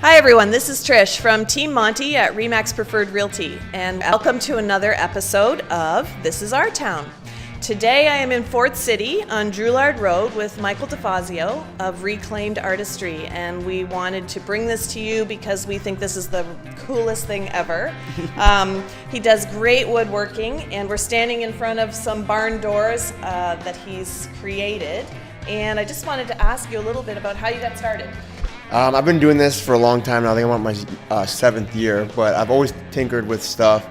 Hi everyone, this is Trish from Team Monty at re.max Preferred Realty, and welcome to another episode of This Is Our Town. Today I am in Fort City on Drouillard Road with Michael Difazio of Reclaim Artistry, and we wanted to bring this to you because we think this is the coolest thing ever. He does great woodworking, and we're standing in front of some barn doors that he's created, and I just wanted to ask you a little bit about how you got started. I've been doing this for a long time now. I think I'm on my 7th year, but I've always tinkered with stuff.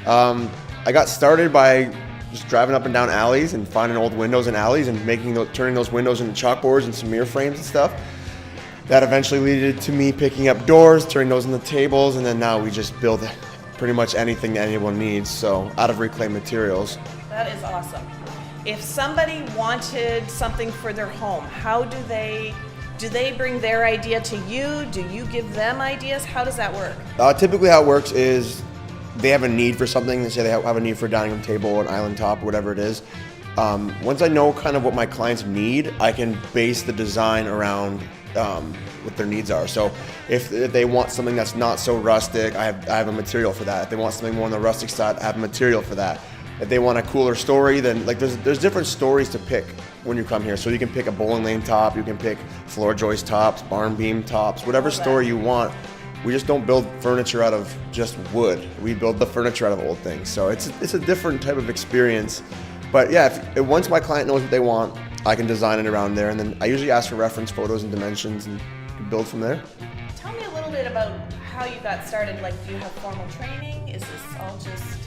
I got started by just driving up and down alleys and finding old windows in alleys and turning those windows into chalkboards and some mirror frames and stuff. That eventually led to me picking up doors, turning those into tables, and then now we just build pretty much anything that anyone needs, so out of reclaimed materials. That is awesome. If somebody wanted something for their home, how do they bring their idea to you? Do you give them ideas? How does that work? Typically how it works is they have a need for something. They say they have a need for a dining room table, an island top, whatever it is. Once I know kind of what my clients need, I can base the design around what their needs are. So if they want something that's not so rustic, I have a material for that. If they want something more on the rustic side, I have a material for that. If they want a cooler story, then there's different stories to pick when you come here. So you can pick a bowling lane top, you can pick floor joist tops, barn beam tops, whatever story you want. We just don't build furniture out of just wood. We build the furniture out of old things. So it's a different type of experience. But yeah, once my client knows what they want, I can design it around there. And then I usually ask for reference photos and dimensions and build from there. Tell me a little bit about how you got started. Like, do you have formal training? Is this all just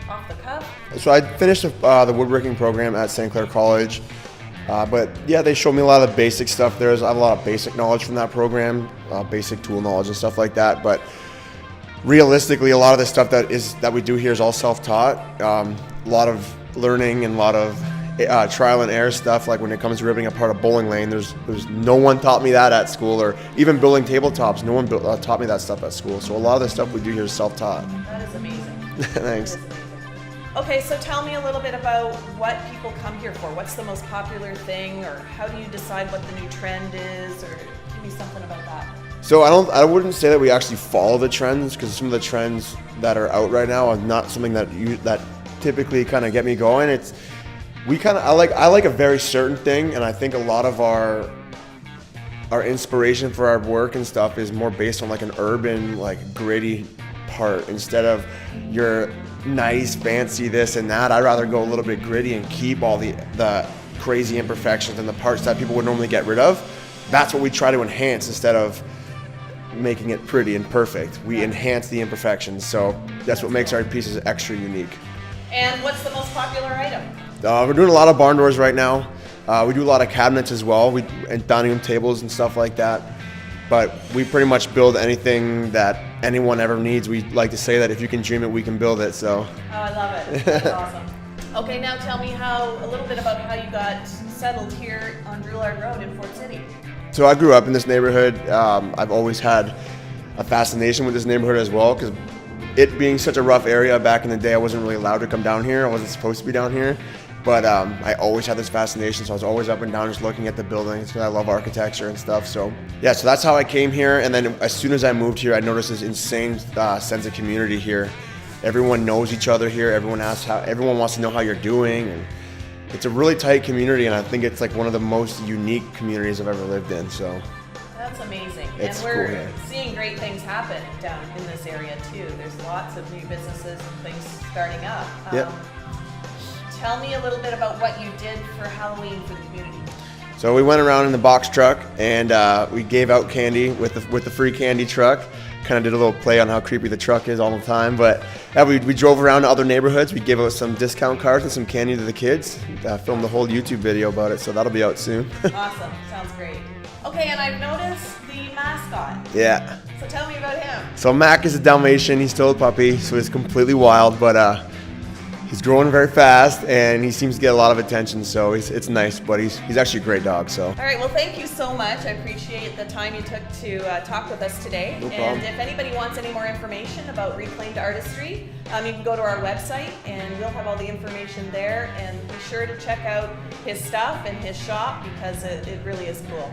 off the cuff? So I finished the woodworking program at St. Clair College, but yeah, they showed me a lot of the basic stuff. I have a lot of basic knowledge from that program, basic tool knowledge and stuff like that. But realistically, a lot of the stuff that we do here is all self-taught. A lot of learning and a lot of trial and error stuff. Like when it comes to ripping apart a bowling lane, there's no one taught me that at school, or even building tabletops. No one taught me that stuff at school. So a lot of the stuff we do here is self-taught. That is amazing. Thanks. Okay, so tell me a little bit about what people come here for. What's the most popular thing, or how do you decide what the new trend is, or give me something about that. So I wouldn't say that we actually follow the trends, because some of the trends that are out right now are not something that typically kind of get me going. I like a very certain thing, and I think a lot of our inspiration for our work and stuff is more based on like an urban, like gritty part instead of your nice, fancy this and that. I'd rather go a little bit gritty and keep all the crazy imperfections and the parts that people would normally get rid of. That's what we try to enhance instead of making it pretty and perfect. We enhance the imperfections, so that's what makes our pieces extra unique. And what's the most popular item? We're doing a lot of barn doors right now. We do a lot of cabinets as well, and dining room tables and stuff like that. But we pretty much build anything that anyone ever needs. We like to say that if you can dream it, we can build it. So. Oh, I love it. That's awesome. Okay, now tell me a little bit about how you got settled here on Drouillard Road in Fort City. So I grew up in this neighborhood. I've always had a fascination with this neighborhood as well, because it being such a rough area back in the day, I wasn't really allowed to come down here. I wasn't supposed to be down here. But I always had this fascination, so I was always up and down just looking at the buildings, because I love architecture and stuff. So yeah, so that's how I came here. And then as soon as I moved here, I noticed this insane sense of community here. Everyone knows each other here. Everyone wants to know how you're doing. And it's a really tight community, and I think it's like one of the most unique communities I've ever lived in. So that's amazing. It's and we're cool here. Seeing great things happen down in this area too. There's lots of new businesses and things starting up. Yep. Tell me a little bit about what you did for Halloween for the community. So we went around in the box truck, and we gave out candy with the free candy truck. Kind of did a little play on how creepy the truck is all the time. But yeah, we drove around to other neighborhoods. We gave out some discount cards and some candy to the kids. Filmed a whole YouTube video about it, so that'll be out soon. Awesome. Sounds great. Okay, and I've noticed the mascot. Yeah. So tell me about him. So Mac is a Dalmatian. He's still a puppy, so he's completely wild, but he's growing very fast, and he seems to get a lot of attention, so it's nice, but he's actually a great dog. So. All right, well, thank you so much. I appreciate the time you took to talk with us today. No problem. And if anybody wants any more information about Reclaimed Artistry, you can go to our website, and we'll have all the information there. And be sure to check out his stuff and his shop, because it really is cool.